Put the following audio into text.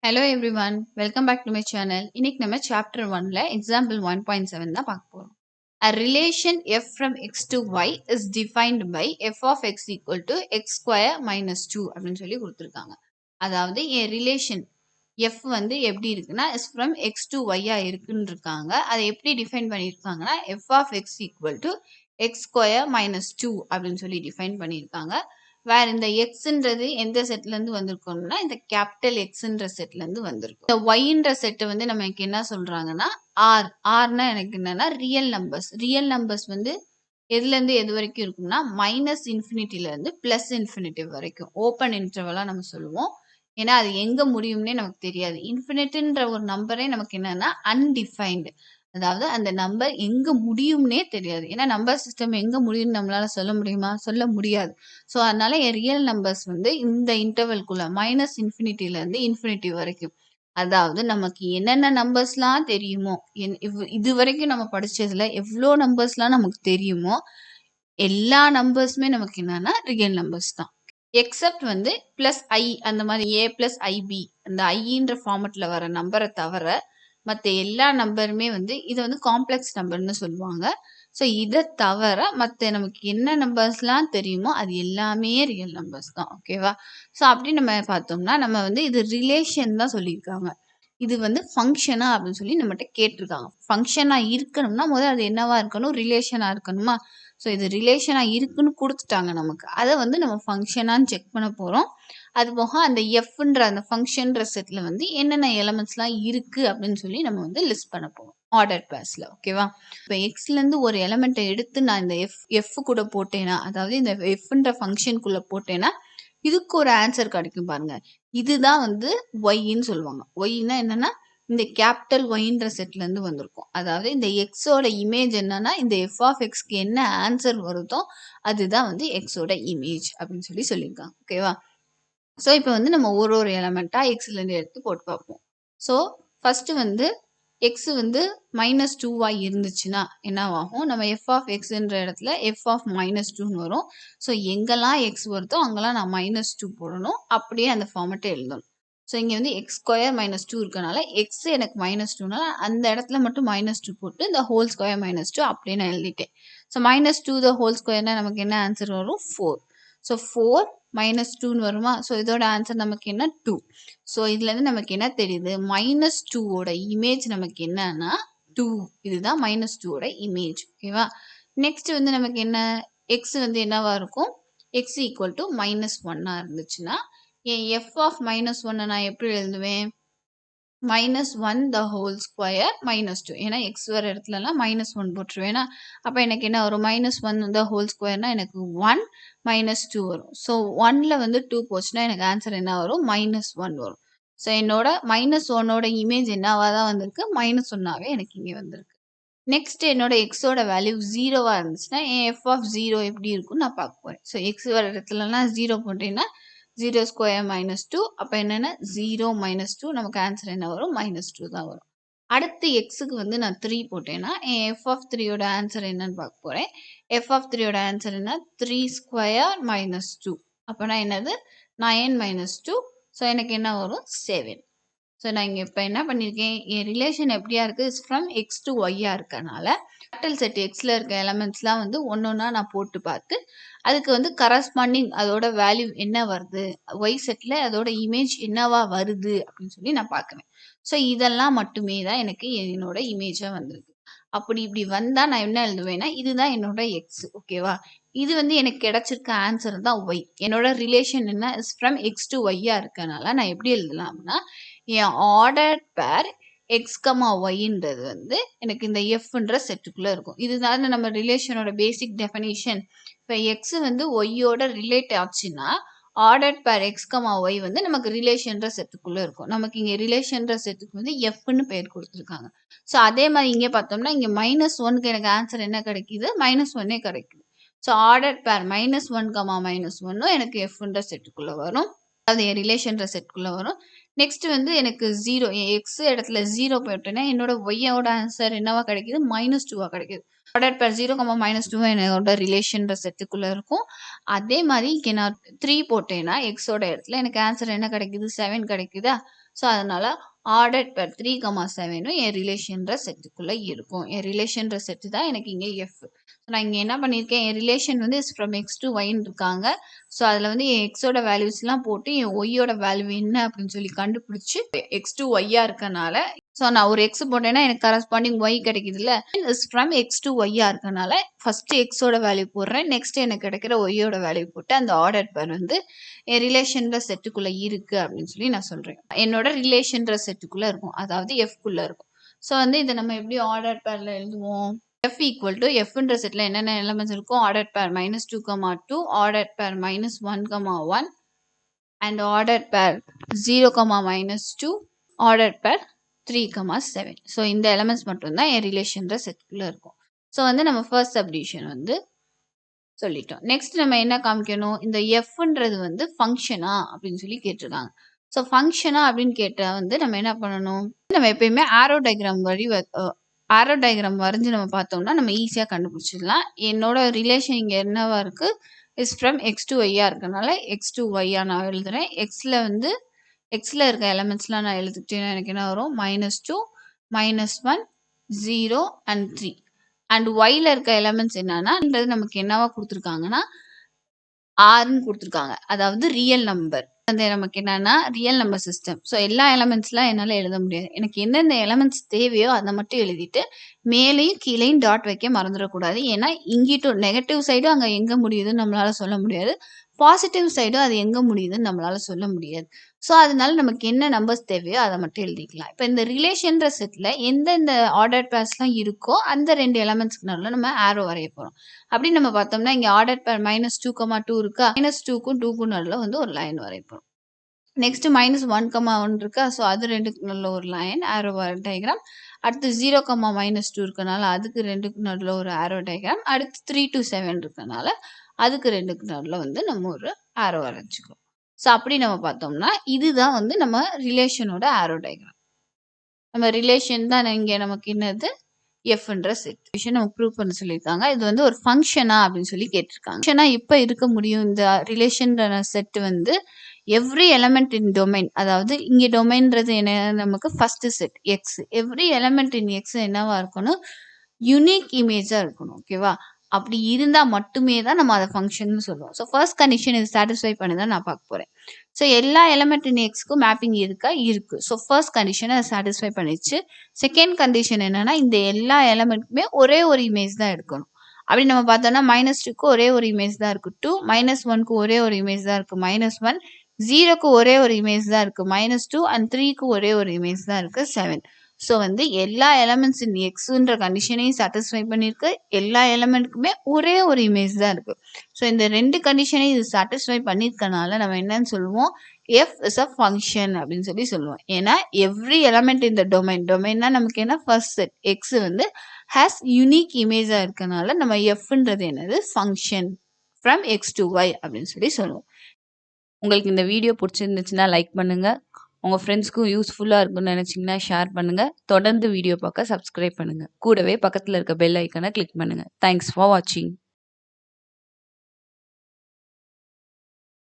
Hello everyone, welcome back to my channel. இன்னைக்கு நம்ம chapter 1ல example 1.7 தான் பார்க்க போறோம். A relation f from x to y is defined by f of x equal to x square minus 2 அப்படின்னு சொல்லி கொடுத்துருக்காங்க. அதாவது என் ரிலேஷன் f வந்து எப்படி இருக்குன்னா is from x to y இருக்குன்னு இருக்காங்க. அதை எப்படி டிஃபைன் பண்ணியிருக்காங்கன்னா f of x equal to x square minus 2 அப்படின்னு சொல்லி டிஃபைன் பண்ணியிருக்காங்க. வேற இந்த எக்ஸ்ன்றது எந்த செட்ல இருந்து வந்திருக்கோம்னா இந்த கேபிட்டல் எக்ஸ்ன்ற செட்ல இருந்து வந்திருக்கும். இந்த ஒய்ன்ற செட்டை வந்து நமக்கு என்ன சொல்றாங்கன்னா ஆர்னா எனக்கு என்னன்னா ரியல் நம்பர்ஸ் வந்து எதுல இருந்து எது வரைக்கும் இருக்கும்னா மைனஸ் இன்ஃபினிட்டில இருந்து பிளஸ் இன்ஃபினிட்டி வரைக்கும் ஓப்பன் இன்டர்வலா நம்ம சொல்லுவோம். ஏன்னா அது எங்க முடியும்னே நமக்கு தெரியாது. இன்ஃபினிட்ன்ற ஒரு நம்பரே நமக்கு என்னன்னா அன்டிஃபைன்டு. அதாவது அந்த நம்பர் எங்க முடியும்னே தெரியாது. ஏன்னா நம்பர் சிஸ்டம் எங்க முடியும்னு நம்மளால சொல்ல முடியுமா? சொல்ல முடியாது. ஸோ அதனால என் ரியல் நம்பர்ஸ் வந்து இந்த இன்டர்வல்குள்ள மைனஸ் இன்ஃபினிட்டில இருந்து இன்ஃபினிட்டி வரைக்கும். அதாவது நமக்கு என்னென்ன நம்பர்ஸ்லாம் தெரியுமோ, இது வரைக்கும் நம்ம படிச்சதுல எவ்வளோ நம்பர்ஸ்லாம் நமக்கு தெரியுமோ, எல்லா நம்பர்ஸுமே நமக்கு என்னன்னா ரியல் நம்பர்ஸ் தான். எக்ஸப்ட் வந்து பிளஸ் ஐ அந்த மாதிரி ஏ பிளஸ் ஐபி அந்த ஐன்ற ஃபார்மெட்ல வர நம்பரை தவிர மற்ற எல்லா நம்பருமே வந்து இதை வந்து காம்ப்ளெக்ஸ் நம்பர்னு சொல்லுவாங்க. ஸோ இதை தவிர மற்ற நமக்கு என்ன நம்பர்ஸ்லாம் தெரியுமோ அது எல்லாமே ரியல் நம்பர்ஸ் தான். ஓகேவா? ஸோ அப்படி நம்ம பார்த்தோம்னா நம்ம வந்து இது ரிலேஷன் தான் சொல்லியிருக்காங்க. இது வந்து ஃபங்க்ஷனா அப்படின்னு சொல்லி நம்மகிட்ட கேட்டிருக்காங்க. ஃபங்க்ஷனா இருக்கணும்னா முதல்ல அது என்னவா இருக்கணும்? ரிலேஷனா இருக்கணுமா? ஸோ இது ரிலேஷனா இருக்குன்னு கொடுத்துட்டாங்க நமக்கு. அதை வந்து நம்ம ஃபங்க்ஷனான்னு செக் பண்ண போறோம். அது போக அந்த எஃப்ன்ற அந்த ஃபங்க்ஷன்ற செட்ல வந்து என்னென்ன எலமெண்ட்ஸ்லாம் இருக்கு அப்படின்னு சொல்லி நம்ம வந்து லிஸ்ட் பண்ண போறோம் ஆர்டர் பேஸ்ல. ஓகேவா? இப்போ எக்ஸ்ல இருந்து ஒரு எலமெண்ட்டை எடுத்து நான் இந்த எஃப் கூட போட்டேன்னா, அதாவது இந்த எஃப்ன்ற ஃபங்க்ஷனுக்குள்ள போட்டேன்னா இதுக்கு ஒரு ஆன்சர் கிடைக்கும் பாருங்க. இதுதான் வந்து ஒய்ன்னு சொல்லுவாங்க. ஒய்னா என்னன்னா இந்த கேபிட்டல் ஒய்ன்ற செட்ல இருந்து வந்திருக்கும். அதாவது இந்த எக்ஸோட இமேஜ் என்னன்னா இந்த எஃப் ஆஃப் எக்ஸ்க்கு என்ன ஆன்சர் வருதோ அதுதான் வந்து எக்ஸோட இமேஜ் அப்படின்னு சொல்லி சொல்லியிருக்காங்க. ஓகேவா? ஸோ இப்போ வந்து நம்ம ஒரு எலமெண்ட்டா எக்ஸ்ல இருந்து எடுத்து போட்டு பார்ப்போம். ஸோ ஃபர்ஸ்ட் வந்து எக்ஸ் வந்து மைனஸ் டூவா இருந்துச்சுன்னா என்னவாகும்? நம்ம எஃப் ஆஃப் எக்ஸ்ன்ற இடத்துல எஃப் ஆஃப் மைனஸ் டூன்னு வரும். ஸோ எங்கெல்லாம் எக்ஸ் வருதோ அங்கெல்லாம் நான் மைனஸ் டூ போடணும். அப்படியே அந்த ஃபார்மெட்டை எழுதணும். ஸோ இங்கே வந்து எக்ஸ் ஸ்கொயர் மைனஸ் டூ இருக்கனால எக்ஸ் எனக்கு மைனஸ் டூனால அந்த இடத்துல மட்டும் மைனஸ் டூ போட்டு இந்த ஹோல் ஸ்கொயர் மைனஸ் டூ அப்படியே நான் எழுதிட்டேன். So minus two the whole ஸ்கொயர்னா நமக்கு என்ன ஆன்சர் வரும்? 4. ஸோ 4 மைனஸ் டூன்னு வருமா? ஸோ இதோட ஆன்சர் நமக்கு என்ன? 2. ஸோ இதுலேருந்து நமக்கு என்ன தெரியுது? மைனஸ் டூவோட இமேஜ் நமக்கு என்னன்னா 2. இதுதான் மைனஸ் டூவோட இமேஜ். ஓகேவா? நெக்ஸ்ட் வந்து நமக்கு என்ன? எக்ஸ் வந்து என்னவா இருக்கும்? எக்ஸ் ஈக்குவல் டு மைனஸ் ஒன்னா இருந்துச்சுன்னா என் எஃப் ஆஃப் மைனஸ் ஒன்னை நான் எப்படி எழுதுவேன்? Minus one the whole square minus two. ஏன்னா எக்ஸ் வர இடத்துலலாம் மைனஸ் ஒன் போட்டுருவேன்னா அப்போ எனக்கு என்ன வரும்? மைனஸ் ஒன் த ஹோல் ஸ்கொயர்னா எனக்கு 1 மைனஸ் டூ வரும். ஸோ 1ல வந்து 2 போச்சுன்னா எனக்கு ஆன்சர் என்ன வரும்? மைனஸ் ஒன் வரும். ஸோ என்னோட மைனஸ் ஒன்னோட இமேஜ் என்னவா தான் வந்திருக்கு? மைனஸ் ஒன்னாவே எனக்கு இங்கே வந்திருக்கு. நெக்ஸ்ட் என்னோட எக்ஸோட வேல்யூ ஜீரோவா இருந்துச்சுன்னா என் எஃப் ஆஃப் ஜீரோ எப்படி இருக்கும்னு நான் பார்க்க போறேன். ஸோ எக்ஸ் வர இடத்துலலாம் ஜீரோ போட்டேன்னா 0 ஸ்கொயர் மைனஸ் டூ. அப்போ என்னென்ன? 0 மைனஸ் டூ. நமக்கு ஆன்சர் என்ன வரும்? மைனஸ் டூ தான் வரும். அடுத்து எக்ஸுக்கு வந்து நான் 3 போட்டேன்னா என் எஃப் ஆஃப் த்ரீயோட ஆன்சர் என்னன்னு பார்க்க போறேன். எஃப் ஆஃப் த்ரீயோட ஆன்சர் என்ன? 3 ஸ்கொயர் மைனஸ் டூ. அப்போனா என்னது? 9 மைனஸ் டூ. ஸோ எனக்கு என்ன வரும்? 7. ஸோ நான் இங்கே இப்போ என்ன பண்ணியிருக்கேன்? என் ரிலேஷன் எப்படியா இருக்குது? இஸ் ஃப்ரம் எக்ஸ் டு ஒய்யா இருக்கனால கேபிட்டல் செட் எக்ஸில் இருக்க எலமெண்ட்ஸ்லாம் வந்து ஒன்றா நான் போட்டு பார்த்து அதுக்கு வந்து கரஸ்பாண்டிங் அதோட வேல்யூ என்ன வருது, ஒய் செட்டில் அதோட இமேஜ் என்னவா வருது அப்படின்னு சொல்லி நான் பார்க்குறேன். ஸோ இதெல்லாம் மட்டுமே தான் எனக்கு என்னோட இமேஜாக வந்திருக்கு. அப்படி இப்படி வந்தால் நான் என்ன எழுதுவேன்னா இதுதான் என்னோட எக்ஸ். ஓகேவா? இது வந்து எனக்கு கிடைச்சிருக்க ஆன்சர் தான் ஒய். என்னோட ரிலேஷன் என்ன? இஸ் ஃப்ரம் எக்ஸ் டு ஒய்யா இருக்கனால நான் எப்படி எழுதலாம்னா என் ஆர்டர் பேர் எக்ஸ் கமா ஒய்ன்றது வந்து எனக்கு இந்த எஃப்ன்ற செட்டுக்குள்ளே இருக்கும். இதுதான் நம்ம ரிலேஷனோட பேசிக் டெஃபினிஷன். இப்போ எக்ஸ் வந்து ஒய்யோட ரிலேட் ஆச்சுன்னா ஆர்டர் பேர் எக்ஸ் கமா ஒய் வந்து நமக்கு ரிலேஷன்ற செட்டுக்குள்ளே இருக்கும். நமக்கு இங்கே ரிலேஷன்ற செட்டுக்கு வந்து எஃப்னு பேர் கொடுத்துருக்காங்க. ஸோ அதே மாதிரி இங்கே பார்த்தோம்னா இங்கே மைனஸ் ஒன்னுக்கு எனக்கு ஆன்சர் என்ன கிடைக்குது? மைனஸ் ஒன்னே கிடைக்குது. ஸோ ஆர்டர் பேர் மைனஸ் ஒன் கமா மைனஸ் ஒன்னும் எனக்கு எஃப்ன்ற செட்டுக்குள்ளே வரும். அது என் ரிலேஷன்ற செட்டுக்குள்ளே வரும். நெக்ஸ்ட் வந்து எனக்கு ஜீரோ, என் எக்ஸ் இடத்துல ஜீரோ போட்டேன்னா என்னோட ஒய்யோட ஆன்சர் என்னவா கிடைக்குது? மைனஸ் டூவா கிடைக்குது. ஆர்டர் பேர் 0, -2 என்னோட ரிலேஷன்ற செட்டுக்குள்ள இருக்கும். அதே மாதிரி இங்க நான் 3 போட்டேன்னா எக்ஸோட இடத்துல எனக்கு ஆன்சர் என்ன கிடைக்குது? 7 கிடைக்குதா? ஸோ அதனால ஆர்டர் பேர் 3, 7ம் என் ரிலேஷன்ற செட்டுக்குள்ள இருக்கும். என் ரிலேஷன்ற செட்டு தான் எனக்கு இங்க எஃப். நான் இங்க என்ன பண்ணியிருக்கேன்? என் ரிலேஷன் வந்து இஸ் ஃப்ரம் எக்ஸ் டு ஒய்ன்னு இருக்காங்க. ஸோ அதில் வந்து என் எக்ஸோட வேல்யூஸ்லாம் போட்டு என் ஒய்யோட வேல்யூ என்ன அப்படின்னு சொல்லி கண்டுபிடிச்சு எக்ஸ் டு ஒய்யா இருக்கனால ஸோ நான் ஒரு எக்ஸ் போட்டேன்னா எனக்கு கரஸ்பாண்டிங் ஒய் கிடைக்குதுல்ல. இஸ் ஃப்ரம் எக்ஸ் டு ஒய்யா இருக்கனால ஃபர்ஸ்ட் எக்ஸோட வேல்யூ போடுறேன். நெக்ஸ்ட் எனக்கு கிடைக்கிற ஒய்யோட வேல்யூ போட்டு அந்த ஆர்டர் பேர் வந்து என் ரிலேஷன்ற செட்டுக்குள்ள இருக்கு அப்படின்னு சொல்லி நான் சொல்றேன். என்னோட ரிலேஷன்ற செட்டுக்குள்ள இருக்கும், அதாவது எஃப் குள்ள இருக்கும். ஸோ வந்து இதை நம்ம எப்படி ஆர்டர் பேர்ல எழுதுவோம்? எஃப் ஈக்குவல் டு எஃப்ன்ற செட்ல என்னென்ன எலமெண்ட்ஸ் இருக்கும்? ஆர்டர் பேர் -2, 2, ஆர்டர் பேர் -1, 1 அண்ட் ஆர்டர் பேர் 0, -2, ஆர்டர் பேர் 3, 7. ஸோ இந்த எலமெண்ட்ஸ் மட்டும்தான் என் ரிலேஷன்ற செட்டுக்குள்ள இருக்கும். ஸோ வந்து நம்ம ஃபர்ஸ்ட் சப்டிவிஷன் வந்து சொல்லிட்டோம். நெக்ஸ்ட் நம்ம என்ன காமிக்கணும்? இந்த எஃப்ன்றது வந்து ஃபங்க்ஷனா அப்படின்னு சொல்லி கேட்டிருக்காங்க. ஸோ ஃபங்க்ஷனா அப்படின்னு கேட்டா வந்து நம்ம என்ன பண்ணணும்? நம்ம எப்பயுமே ஆரோ டயக்ராம் ஆரோ டயக்ராம் வரைஞ்சு நம்ம பார்த்தோம்னா நம்ம ஈஸியாக கண்டுபிடிச்சிடலாம். என்னோட ரிலேஷன் இங்கே என்னவா இருக்கு? இஸ் ஃப்ரம் எக்ஸ் டு ஒய்யா இருக்கனால எக்ஸ் டு ஒய்யா நான் எழுதுறேன். எக்ஸில் இருக்க எலமெண்ட்ஸ்லாம் நான் எழுதிக்கிட்டேன்னா எனக்கு என்ன வரும்? -2, -1, 0 அண்ட் 3. அண்ட் ஒய்ல இருக்க எலமெண்ட்ஸ் என்னன்னா நமக்கு என்னவா கொடுத்துருக்காங்கன்னா ஆர்ன்னு கொடுத்துருக்காங்க, அதாவது ரியல் நம்பர். வந்து நமக்கு என்னன்னா ரியல் நம்பர் சிஸ்டம். ஸோ எல்லா எலமெண்ட்ஸ்லாம் என்னால் எழுத முடியாது. எனக்கு எந்தெந்த எலமெண்ட்ஸ் தேவையோ அதை மட்டும் எழுதிட்டு மேலேயும் கீழேயும் டாட் வைக்க மறந்துடக்கூடாது. ஏன்னா இங்கிட்டும் நெகட்டிவ் சைடும் அங்கே எங்கே முடியுதுன்னு நம்மளால சொல்ல முடியாது, பாசிட்டிவ் சைடும் அது எங்கே முடியுதுன்னு நம்மளால சொல்ல முடியாது. ஸோ அதனால நமக்கு என்ன நம்பர்ஸ் தேவையோ அதை மட்டும் எழுதிக்கலாம். இப்போ இந்த ரிலேஷன்ற செட்டில் எந்தெந்த ஆர்டர் பேர்ஸ்லாம் இருக்கோ அந்த 2 எலமெண்ட்ஸ்க்கு நடுவில் நம்ம ஆரோ வரைய போகிறோம். அப்படின்னு நம்ம பார்த்தோம்னா இங்கே ஆர்டர் பேர் -2, 2 இருக்கா? -2க்கும் 2க்கும் நடுவில் வந்து ஒரு லைன் வரைப்போம். நெக்ஸ்ட் -1, 1 இருக்கா? ஸோ அது 2க்கு நடுவில் ஒரு லைன் ஆரோ டயக்ராம். அடுத்து 0, -2 இருக்கனால அதுக்கு 2க்கு நடுவில் ஒரு ஆரோ டயக்ராம். அடுத்து 3 to 7 இருக்கனால அதுக்கு 2க்கு நடுவில் வந்து நம்ம ஒரு ஆரோ வரைஞ்சிக்கிறோம். ஸோ அப்படி நம்ம பார்த்தோம்னா இதுதான் வந்து நம்ம ரிலேஷனோட ஆரோ டயக்ராம். நம்ம ரிலேஷன் தான் இங்கே நமக்கு என்னது? எஃப்ன்ற செட் விஷயம் நம்ம ப்ரூவ் பண்ண சொல்லியிருக்காங்க. இது வந்து ஒரு ஃபங்க்ஷனா அப்படின்னு சொல்லி கேட்டிருக்காங்க. ஃபங்க்ஷனா இப்போ இருக்க முடியும் இந்த ரிலேஷன் செட் வந்து எவ்ரி எலமெண்ட் இன் டொமைன், அதாவது இங்கே டொமைன்றது என்ன? நமக்கு first set X. Every element இன் எக்ஸ் என்னவா இருக்கணும்? யூனிக் இமேஜா இருக்கணும். ஓகேவா? அப்படி இருந்தா மட்டுமே தான் நம்ம அதை ஃபங்க்ஷன் சொல்லுவோம். ஸோ ஃபர்ஸ்ட் கண்டிஷன் இது சாட்டிஸ்ஃபை பண்ணி தான் நான் பார்க்க போறேன். ஸோ எல்லா எலமெண்ட் இன் எக்ஸ்க்கும் மேப்பிங் இருக்கா? இருக்கு. ஸோ ஃபர்ஸ்ட் கண்டிஷனை அதை சாட்டிஸ்ஃபை பண்ணிச்சு. செகண்ட் கண்டிஷன் என்னன்னா இந்த எல்லா எலமெண்ட்டுமே ஒரே ஒரு இமேஜ் தான் எடுக்கணும். அப்படி நம்ம பார்த்தோம்னா -2க்கு ஒரே ஒரு இமேஜ் தான் இருக்கு 2, -1க்கு ஒரே ஒரு இமேஜ் தான் இருக்கு -1, 0க்கு ஒரே ஒரு இமேஜ் தான் இருக்கு -2 அண்ட் 3க்கு ஒரே ஒரு இமேஜ் தான் இருக்கு 7. ஸோ வந்து எல்லா எலமெண்ட்ஸ் இன் எக்ஸ்ன்ற கண்டிஷனையும் சாட்டிஸ்ஃபை பண்ணியிருக்கு. எல்லா எலமெண்ட்டுக்குமே ஒரே ஒரு இமேஜ் தான் இருக்கு. ஸோ இந்த 2 கண்டிஷனையும் இது சாட்டிஸ்ஃபை பண்ணியிருக்கனால நம்ம என்னன்னு சொல்லுவோம்? எஃப் இஸ் அ ஃபங்க்ஷன் அப்படின்னு சொல்லி சொல்லுவோம். ஏன்னா எவ்ரி எலமெண்ட் இந்த டொமைன்னா நமக்கு என்ன? ஃபர்ஸ்ட் செட் எக்ஸ் வந்து ஹேஸ் யூனிக் இமேஜா இருக்கனால நம்ம எஃப்ன்றது என்னது? Function from X to Y அப்படின்னு சொல்லி சொல்லுவோம். உங்களுக்கு இந்த வீடியோ பிடிச்சிருந்துச்சுன்னா லைக் பண்ணுங்க. உங்க ஃப்ரெண்ட்ஸ்க்கும் யூஸ்ஃபுல்லா இருக்கும்னு நினைச்சீங்கன்னா ஷேர் பண்ணுங்க. தொடர்ந்து வீடியோ பார்க்க சப்ஸ்கிரைப் பண்ணுங்க. கூடவே பக்கத்துல இருக்க பெல் ஐக்கானை கிளிக் பண்ணுங்க. தேங்க்ஸ் ஃபார் வாட்சிங்.